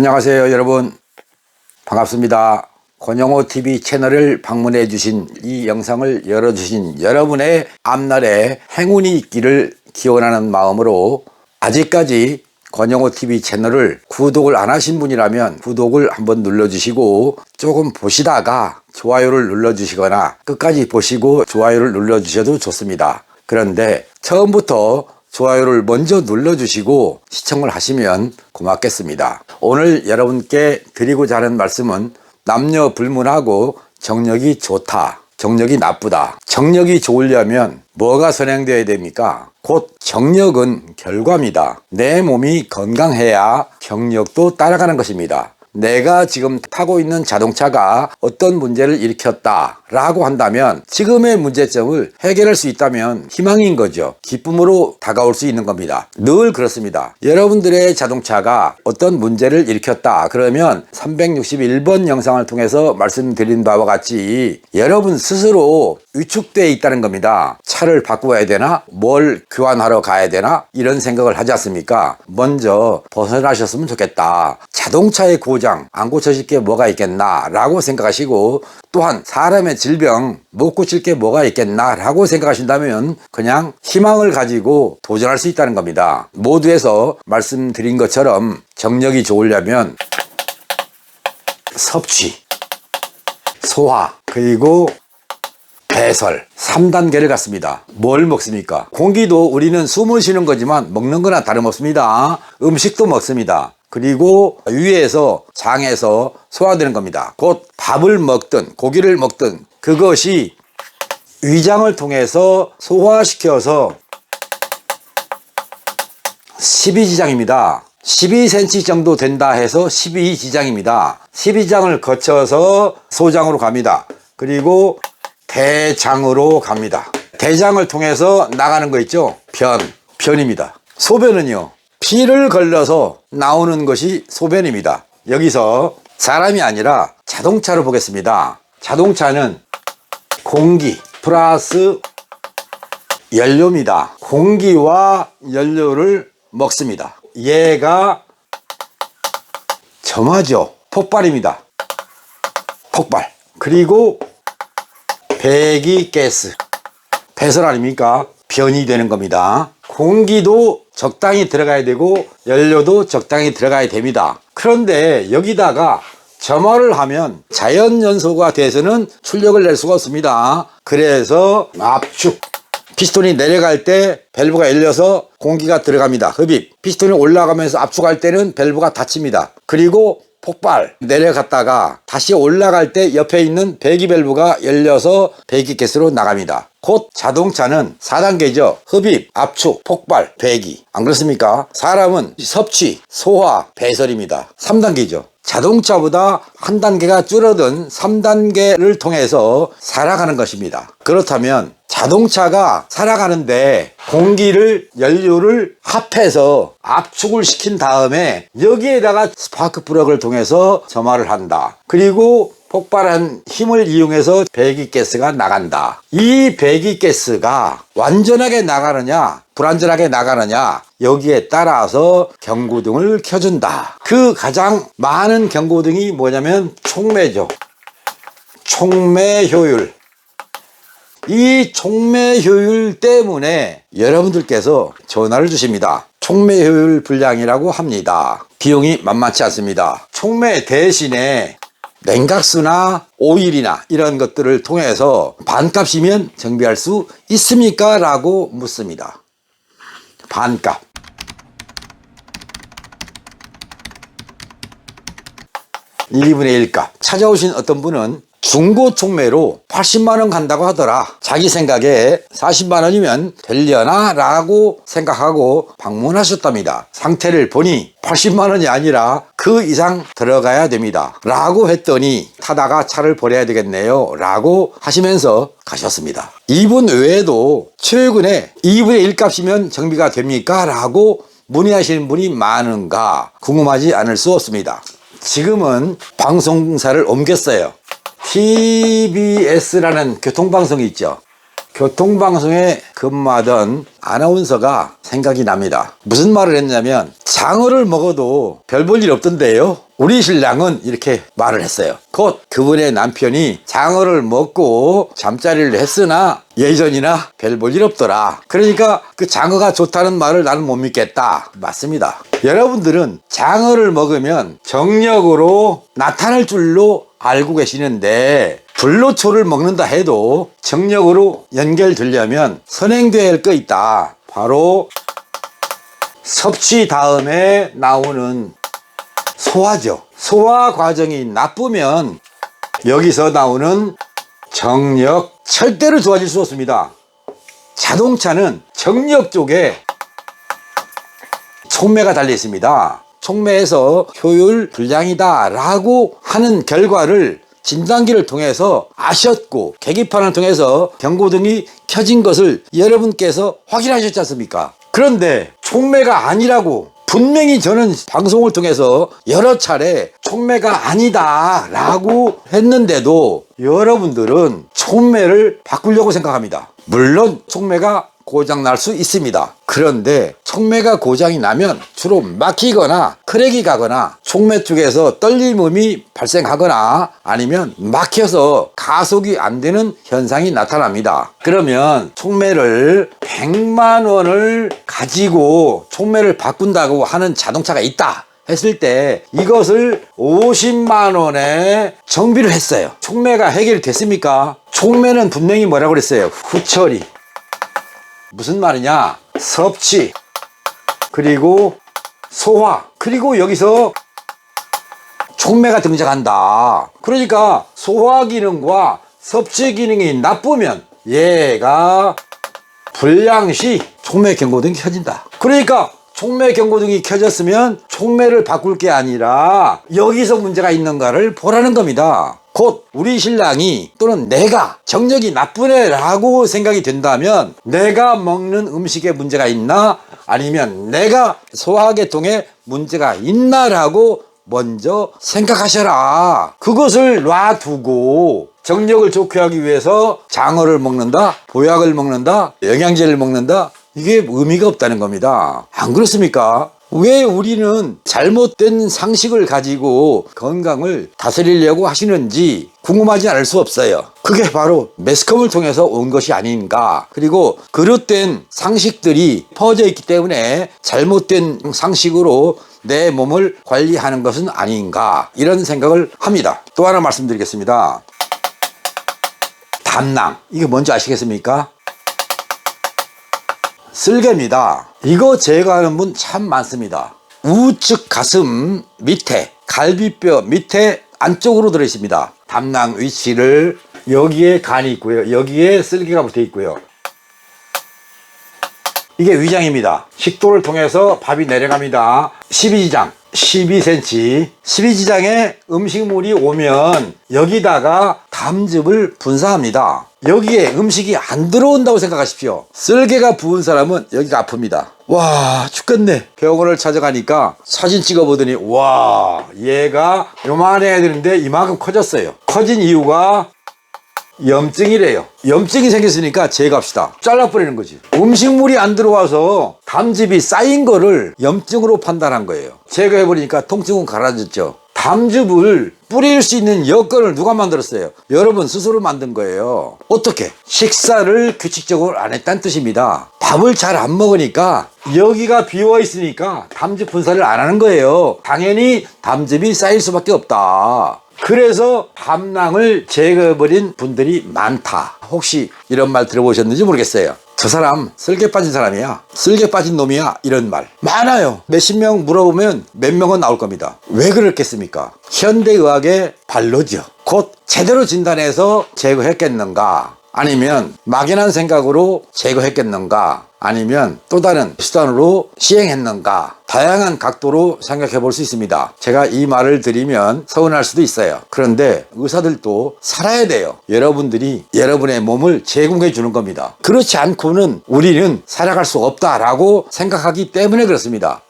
안녕하세요 여러분, 반갑습니다. 권영호TV 채널을 방문해 주신, 이 영상을 열어주신 여러분의 앞날에 행운이 있기를 기원하는 마음으로, 아직까지 권영호TV 채널을 구독을 안 하신 분이라면 구독을 한번 눌러주시고, 조금 보시다가 좋아요를 눌러주시거나 끝까지 보시고 좋아요를 눌러주셔도 좋습니다. 그런데 처음부터 좋아요를 먼저 눌러주시고 시청을 하시면 고맙겠습니다. 오늘 여러분께 드리고자 하는 말씀은 남녀 불문하고 정력이 좋다, 정력이 나쁘다. 정력이 좋으려면 뭐가 선행되어야 됩니까? 곧 정력은 결과입니다. 내 몸이 건강해야 경력도 따라가는 것입니다. 내가 지금 타고 있는 자동차가 어떤 문제를 일으켰다 라고 한다면, 지금의 문제점을 해결할 수 있다면 희망인 거죠. 기쁨으로 다가올 수 있는 겁니다. 늘 그렇습니다. 여러분들의 자동차가 어떤 문제를 일으켰다 그러면 361번 영상을 통해서 말씀드린 바와 같이 여러분 스스로 위축되어 있다는 겁니다. 차를 바꿔야 되나? 뭘 교환하러 가야 되나? 이런 생각을 하지 않습니까? 먼저 벗어나셨으면 좋겠다. 자동차의 고장 안 고쳐질 게 뭐가 있겠나 라고 생각하시고, 또한 사람의 질병 못 고칠 게 뭐가 있겠나 라고 생각하신다면 그냥 희망을 가지고 도전할 수 있다는 겁니다. 모두에서 말씀드린 것처럼 정력이 좋으려면 섭취, 소화, 그리고 배설 3단계를 갖습니다. 뭘 먹습니까? 공기도 우리는 숨을 쉬는 거지만 먹는 거나 다름없습니다. 음식도 먹습니다. 그리고 위에서 장에서 소화되는 겁니다. 곧 밥을 먹든 고기를 먹든 그것이 위장을 통해서 소화시켜서 12지장입니다. 12cm 정도 된다 해서 12지장입니다. 12장을 거쳐서 소장으로 갑니다. 그리고 대장으로 갑니다. 대장을 통해서 나가는 거 있죠? 변입니다. 소변은요, 피를 걸러서 나오는 것이 소변입니다. 여기서 사람이 아니라 자동차로 보겠습니다. 자동차는 공기 플러스 연료입니다. 공기와 연료를 먹습니다. 얘가 점화죠. 폭발입니다. 폭발. 그리고 배기가스, 배설 아닙니까? 변이 되는 겁니다. 공기도 적당히 들어가야 되고 연료도 적당히 들어가야 됩니다. 그런데 여기다가 점화를 하면 자연연소가 돼서는 출력을 낼 수가 없습니다. 그래서 압축, 피스톤이 내려갈 때 밸브가 열려서 공기가 들어갑니다. 흡입. 피스톤이 올라가면서 압축할 때는 밸브가 닫힙니다. 그리고 폭발, 내려갔다가 다시 올라갈 때 옆에 있는 배기 밸브가 열려서 배기가스로 나갑니다. 곧 자동차는 4단계죠. 흡입, 압축, 폭발, 배기. 안 그렇습니까? 사람은 섭취, 소화, 배설입니다. 3단계죠. 자동차보다 한 단계가 줄어든 3단계를 통해서 살아가는 것입니다. 그렇다면 자동차가 살아가는데 공기를, 연료를 합해서 압축을 시킨 다음에 여기에다가 스파크 플러그를 통해서 점화를 한다. 그리고 폭발한 힘을 이용해서 배기가스가 나간다. 이 배기가스가 완전하게 나가느냐 불완전하게 나가느냐, 여기에 따라서 경고등을 켜준다. 그 가장 많은 경고등이 뭐냐면 촉매죠. 촉매 효율. 이 촉매 효율 때문에 여러분들께서 전화를 주십니다. 촉매 효율 불량이라고 합니다. 비용이 만만치 않습니다. 촉매 대신에 냉각수나 오일이나 이런 것들을 통해서 반값이면 정비할 수 있습니까? 라고 묻습니다. 반값. 1/2분의 1값. 찾아오신 어떤 분은 중고 촉매로 80만원 간다고 하더라. 자기 생각에 40만원이면 되려나? 라고 생각하고 방문하셨답니다. 상태를 보니 80만원이 아니라 그 이상 들어가야 됩니다. 라고 했더니 타다가 차를 버려야 되겠네요. 라고 하시면서 가셨습니다. 이분 외에도 최근에 2분의 1 값이면 정비가 됩니까? 라고 문의하시는 분이 많은가 궁금하지 않을 수 없습니다. 지금은 방송사를 옮겼어요. TBS라는 교통방송이 있죠. 교통방송에 근무하던 아나운서가 생각이 납니다. 무슨 말을 했냐면 장어를 먹어도 별 볼 일 없던데요. 우리 신랑은 이렇게 말을 했어요. 곧 그분의 남편이 장어를 먹고 잠자리를 했으나 예전이나 별 볼 일 없더라. 그러니까 그 장어가 좋다는 말을 나는 못 믿겠다. 맞습니다. 여러분들은 장어를 먹으면 정력으로 나타날 줄로 알고 계시는데 불로초를 먹는다 해도 정력으로 연결되려면 선행돼야 할 거 있다. 바로 섭취 다음에 나오는 소화죠. 소화 과정이 나쁘면 여기서 나오는 정력 절대로 좋아질 수 없습니다. 자동차는 정력 쪽에 촉매가 달려 있습니다. 촉매에서 효율 불량이다 라고 하는 결과를 진단기를 통해서 아셨고 계기판을 통해서 경고등이 켜진 것을 여러분께서 확인하셨지 않습니까? 그런데 촉매가 아니라고 분명히 저는 방송을 통해서 여러 차례 촉매가 아니다 라고 했는데도 여러분들은 촉매를 바꾸려고 생각합니다. 물론 촉매가 고장 날 수 있습니다. 그런데 촉매가 고장이 나면 주로 막히거나 크랙이 가거나 촉매 쪽에서 떨림음이 발생하거나 아니면 막혀서 가속이 안 되는 현상이 나타납니다. 그러면 촉매를 100만 원을 가지고 촉매를 바꾼다고 하는 자동차가 있다 했을 때 이것을 50만 원에 정비를 했어요. 촉매가 해결됐습니까? 촉매는 분명히 뭐라고 그랬어요? 후처리. 무슨 말이냐? 섭취, 그리고 소화, 그리고 여기서 촉매가 등장한다. 그러니까 소화 기능과 섭취 기능이 나쁘면 얘가 불량시 촉매 경고등이 켜진다. 그러니까 촉매 경고등이 켜졌으면 촉매를 바꿀 게 아니라 여기서 문제가 있는가를 보라는 겁니다. 곧 우리 신랑이 또는 내가 정력이 나쁘네 라고 생각이 된다면 내가 먹는 음식에 문제가 있나 아니면 내가 소화계통에 문제가 있나 라고 먼저 생각하셔라. 그것을 놔두고 정력을 좋게 하기 위해서 장어를 먹는다, 보약을 먹는다, 영양제를 먹는다, 이게 의미가 없다는 겁니다. 안 그렇습니까? 왜 우리는 잘못된 상식을 가지고 건강을 다스리려고 하시는지 궁금하지 않을 수 없어요. 그게 바로 매스컴을 통해서 온 것이 아닌가. 그리고 그릇된 상식들이 퍼져 있기 때문에 잘못된 상식으로 내 몸을 관리하는 것은 아닌가. 이런 생각을 합니다. 또 하나 말씀드리겠습니다. 담낭. 이게 뭔지 아시겠습니까? 쓸개입니다. 이거 제거하는 분 참 많습니다. 우측 가슴 밑에 갈비뼈 밑에 안쪽으로 들어 있습니다. 담낭 위치를 여기에 간이 있고요. 여기에 쓸개가 붙어 있고요. 이게 위장입니다. 식도를 통해서 밥이 내려갑니다. 12지장 12cm 12지장에 음식물이 오면 여기다가 담즙을 분사합니다. 여기에 음식이 안 들어온다고 생각하십시오. 쓸개가 부은 사람은 여기가 아픕니다. 와 죽겠네. 병원을 찾아가니까 사진 찍어보더니 와 얘가 요만해야 되는데 이만큼 커졌어요. 커진 이유가 염증이래요. 염증이 생겼으니까 제거합시다. 잘라버리는 거지. 음식물이 안 들어와서 담즙이 쌓인 거를 염증으로 판단한 거예요. 제거해버리니까 통증은 가라앉았죠. 담즙을 뿌릴 수 있는 여건을 누가 만들었어요? 여러분 스스로 만든 거예요. 어떻게? 식사를 규칙적으로 안 했다는 뜻입니다. 밥을 잘 안 먹으니까 여기가 비워 있으니까 담즙 분사를 안 하는 거예요. 당연히 담즙이 쌓일 수밖에 없다. 그래서 담낭을 제거해버린 분들이 많다. 혹시 이런 말 들어보셨는지 모르겠어요. 저 사람 쓸개 빠진 사람이야, 쓸개 빠진 놈이야, 이런 말 많아요. 몇십 명 물어보면 몇 명은 나올 겁니다. 왜 그렇겠습니까? 현대의학의 발로죠. 곧 제대로 진단해서 제거했겠는가, 아니면 막연한 생각으로 제거했겠는가, 아니면 또 다른 수단으로 시행했는가, 다양한 각도로 생각해 볼 수 있습니다. 제가 이 말을 드리면 서운할 수도 있어요. 그런데 의사들도 살아야 돼요. 여러분들이 여러분의 몸을 제공해 주는 겁니다. 그렇지 않고는 우리는 살아갈 수 없다라고 생각하기 때문에 그렇습니다.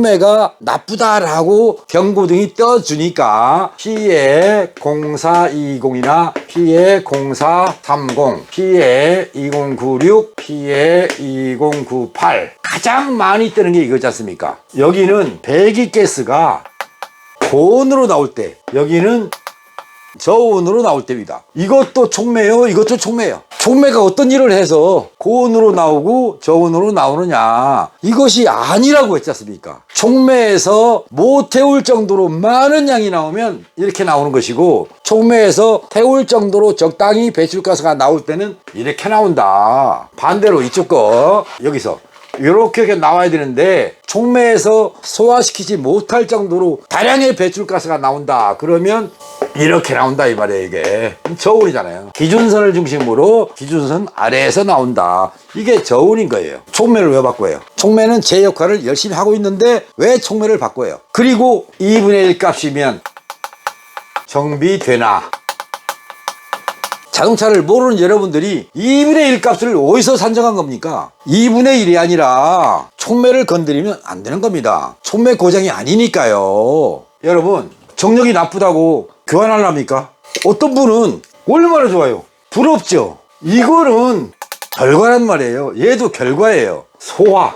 총매가 나쁘다라고 경고등이 떠주니까 P에 0420이나 P에 0430, P에 2096, P에 2098 가장 많이 뜨는 게 이거지 않습니까? 여기는 배기가스가 고온으로 나올 때, 여기는 저온으로 나올 때입니다. 이것도 촉매요, 이것도 촉매요. 촉매가 어떤 일을 해서 고온으로 나오고 저온으로 나오느냐, 이것이 아니라고 했지 않습니까? 촉매에서 못 태울 정도로 많은 양이 나오면 이렇게 나오는 것이고, 촉매에서 태울 정도로 적당히 배출가스가 나올 때는 이렇게 나온다. 반대로 이쪽 거 여기서 이렇게 나와야 되는데 촉매에서 소화시키지 못할 정도로 다량의 배출가스가 나온다. 그러면 이렇게 나온다 이 말이에요. 이게 저온이잖아요. 기준선을 중심으로 기준선 아래에서 나온다. 이게 저온인 거예요. 촉매를 왜 바꿔요? 촉매는 제 역할을 열심히 하고 있는데 왜 촉매를 바꿔요? 그리고 2분의 1 값이면 정비되나? 자동차를 모르는 여러분들이 2분의 1 값을 어디서 산정한 겁니까? 2분의 1이 아니라 촉매를 건드리면 안 되는 겁니다. 촉매 고장이 아니니까요. 여러분, 정력이 나쁘다고 교환하려합니까? 어떤 분은 얼마나 좋아요. 부럽죠? 이거는 결과란 말이에요. 얘도 결과예요. 소화.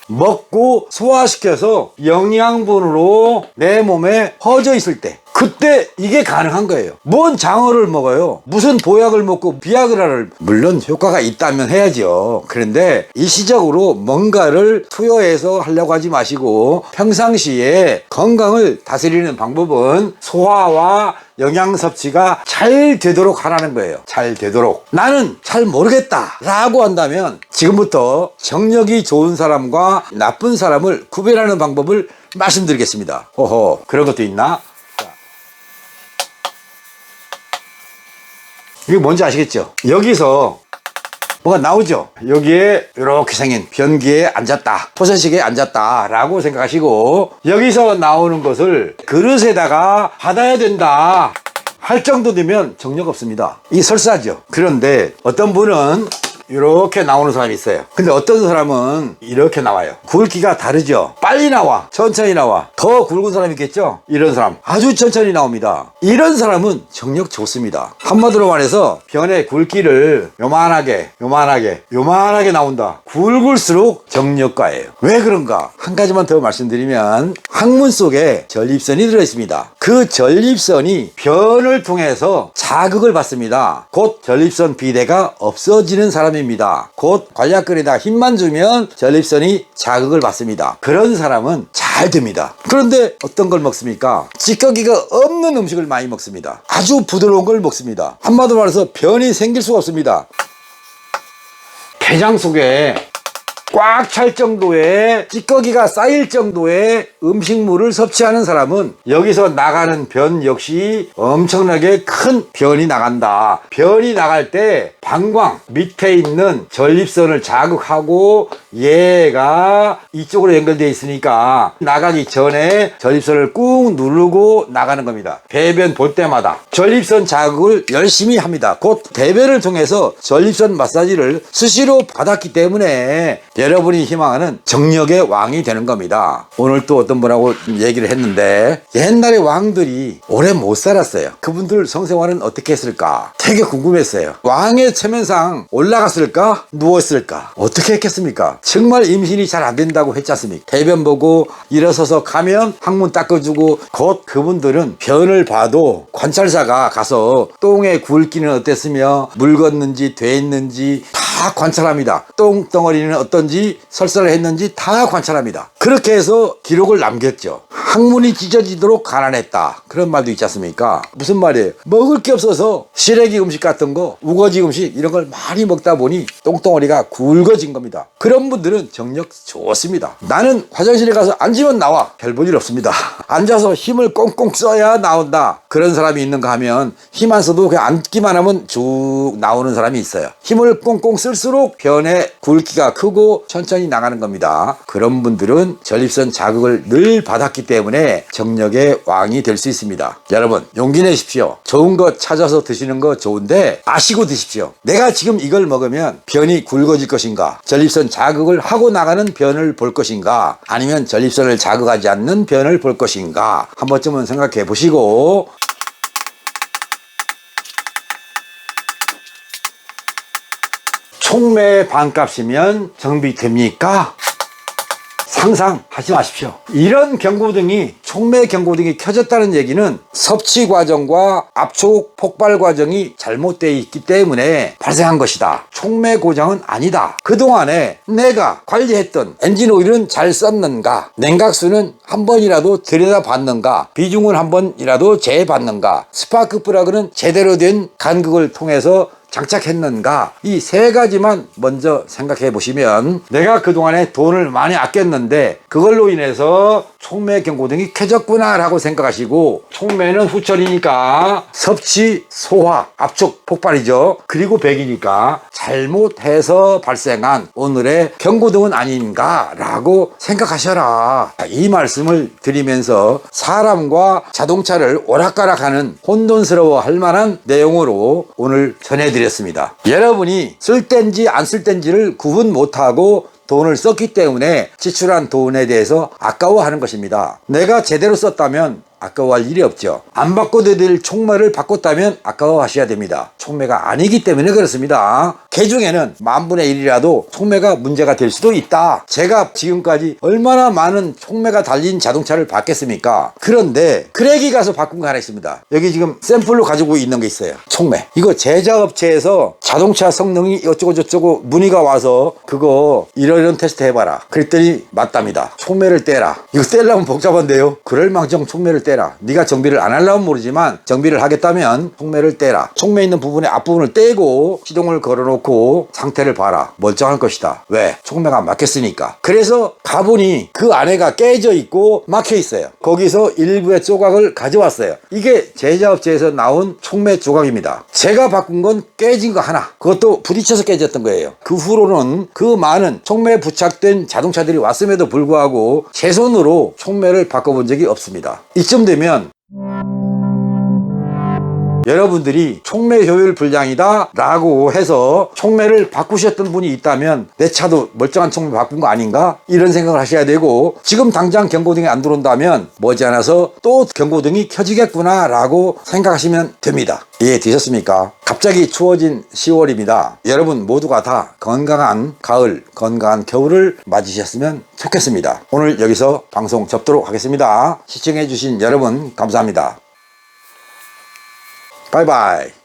먹고 소화시켜서 영양분으로 내 몸에 퍼져 있을 때, 그때 이게 가능한 거예요. 뭔 장어를 먹어요? 무슨 보약을 먹고 비아그라를, 물론 효과가 있다면 해야죠. 그런데 일시적으로 뭔가를 투여해서 하려고 하지 마시고 평상시에 건강을 다스리는 방법은 소화와 영양 섭취가 잘 되도록 하라는 거예요. 잘 되도록. 나는 잘 모르겠다 라고 한다면 지금부터 정력이 좋은 사람과 나쁜 사람을 구별하는 방법을 말씀드리겠습니다. 호호, 그런 것도 있나? 이게 뭔지 아시겠죠? 여기서 뭐가 나오죠? 여기에 이렇게 생긴 변기에 앉았다, 포선식에 앉았다 라고 생각하시고, 여기서 나오는 것을 그릇에다가 받아야 된다 할 정도 되면 정력 없습니다. 이 설사죠. 그런데 어떤 분은 이렇게 나오는 사람이 있어요. 근데 어떤 사람은 이렇게 나와요. 굵기가 다르죠. 빨리 나와, 천천히 나와. 더 굵은 사람이 있겠죠. 이런 사람 아주 천천히 나옵니다. 이런 사람은 정력 좋습니다. 한마디로 말해서 변의 굵기를 요만하게 나온다. 굵을수록 정력가예요. 왜 그런가? 한 가지만 더 말씀드리면, 항문 속에 전립선이 들어있습니다. 그 전립선이 변을 통해서 자극을 받습니다. 곧 전립선 비대가 없어지는 사람입니다. 곧 관략근에다 힘만 주면 전립선이 자극을 받습니다. 그런 사람은 잘 됩니다. 그런데 어떤 걸 먹습니까? 찌꺼기가 없는 음식을 많이 먹습니다. 아주 부드러운 걸 먹습니다. 한마디로 말해서 변이 생길 수가 없습니다. 폐장 속에 꽉 찰 정도의 찌꺼기가 쌓일 정도의 음식물을 섭취하는 사람은 여기서 나가는 변 역시 엄청나게 큰 변이 나간다. 변이 나갈 때 방광 밑에 있는 전립선을 자극하고 얘가 이쪽으로 연결되어 있으니까 나가기 전에 전립선을 꾹 누르고 나가는 겁니다. 배변 볼 때마다 전립선 자극을 열심히 합니다. 곧 대변을 통해서 전립선 마사지를 수시로 받았기 때문에 여러분이 희망하는 정력의 왕이 되는 겁니다. 오늘 또 어떤 분하고 얘기를 했는데, 옛날에 왕들이 오래 못 살았어요. 그분들 성생활은 어떻게 했을까 되게 궁금했어요. 왕의 체면상 올라갔을까 누웠을까 어떻게 했겠습니까? 정말 임신이 잘 안 된다고 했지 않습니까? 대변 보고 일어서서 가면 항문 닦아주고, 곧 그분들은 변을 봐도 관찰사가 가서 똥의 굵기는 어땠으며 묽었는지 됐는지 다 관찰합니다. 똥덩어리는 어떤지 설사를 했는지 다 관찰합니다. 그렇게 해서 기록을 남겼죠. 항문이 찢어지도록 가난했다, 그런 말도 있지 않습니까? 무슨 말이에요? 먹을 게 없어서 시래기 음식 같은 거, 우거지 음식 이런 걸 많이 먹다 보니 똥덩어리가 굵어진 겁니다. 그런 분들은 정력 좋습니다. 나는 화장실에 가서 앉으면 나와, 별 볼 일 없습니다. 앉아서 힘을 꽁꽁 써야 나온다, 그런 사람이 있는가 하면 힘 안 써도 그냥 앉기만 하면 쭉 나오는 사람이 있어요. 힘을 꽁꽁 쓸수록 변의 굵기가 크고 천천히 나가는 겁니다. 그런 분들은 전립선 자극을 늘 받았기 때문에 정력의 왕이 될 수 있습니다. 여러분, 용기 내십시오. 좋은 거 찾아서 드시는 거 좋은데 아시고 드십시오. 내가 지금 이걸 먹으면 변이 굵어질 것인가, 전립선 전립선 자극을 하고 나가는 변을 볼 것인가, 아니면 전립선을 자극하지 않는 변을 볼 것인가, 한 번쯤은 생각해 보시고, 촉매 반값이면 정비됩니까? 상상하지 마십시오. 이런 경고등이, 촉매 경고등이 켜졌다는 얘기는 섭취 과정과 압축 폭발 과정이 잘못되어 있기 때문에 발생한 것이다. 촉매 고장은 아니다. 그동안에 내가 관리했던 엔진 오일은 잘 썼는가, 냉각수는 한 번이라도 들여다봤는가, 비중을 한 번이라도 재봤는가, 스파크 플러그는 제대로 된 간극을 통해서 장착했는가, 이 세 가지만 먼저 생각해 보시면, 내가 그동안에 돈을 많이 아꼈는데 그걸로 인해서 촉매 경고등이 켜졌구나 라고 생각하시고, 촉매는 후천이니까 섭취, 소화, 압축, 폭발이죠. 그리고 백이니까 잘못해서 발생한 오늘의 경고등은 아닌가 라고 생각하셔라. 이 말씀을 드리면서 사람과 자동차를 오락가락하는 혼돈스러워 할 만한 내용으로 오늘 전해드렸습니다. 여러분이 쓸 땐지 안 쓸 땐지를 구분 못하고 돈을 썼기 때문에 지출한 돈에 대해서 아까워하는 것입니다. 내가 제대로 썼다면 아까워할 일이 없죠. 안 바꿔도 될 촉매를 바꿨다면 아까워하셔야 됩니다. 촉매가 아니기 때문에 그렇습니다. 개중에는 10,000분의 1이라도 촉매가 문제가 될 수도 있다. 제가 지금까지 얼마나 많은 촉매가 달린 자동차를 봤겠습니까? 그런데 크랙이 가서 바꾼 거 하나 있습니다. 여기 지금 샘플로 가지고 있는 게 있어요. 촉매. 이거 제작업체에서 자동차 성능이 어쩌고저쩌고 문의가 와서 그거 이런 테스트 해봐라. 그랬더니 맞답니다. 촉매를 떼라. 이거 떼려면 복잡한데요. 그럴망정 촉매를 떼라. 네가 정비를 안 하려면 모르지만 정비를 하겠다면 촉매를 떼라. 촉매 있는 부분의 앞부분을 떼고 시동을 걸어놓고 상태를 봐라. 멀쩡할 것이다. 왜? 촉매가 안 막혔으니까. 그래서 가보니 그 안에가 깨져 있고 막혀 있어요. 거기서 일부의 조각을 가져왔어요. 이게 제작업체에서 나온 촉매 조각입니다. 제가 바꾼 건 깨진 거 하나. 그것도 부딪혀서 깨졌던 거예요. 그 후로는 그 많은 촉매에 부착된 자동차들이 왔음에도 불구하고 제 손으로 촉매를 바꿔본 적이 없습니다. 이쯤 되면 여러분들이 촉매 효율 불량이다 라고 해서 촉매를 바꾸셨던 분이 있다면 내 차도 멀쩡한 촉매 바꾼 거 아닌가, 이런 생각을 하셔야 되고, 지금 당장 경고등이 안 들어온다면 머지않아서 또 경고등이 켜지겠구나 라고 생각하시면 됩니다. 이해되셨습니까? 갑자기 추워진 10월입니다. 여러분 모두가 다 건강한 가을, 건강한 겨울을 맞으셨으면 좋겠습니다. 오늘 여기서 방송 접도록 하겠습니다. 시청해 주신 여러분 감사합니다. 바이바이.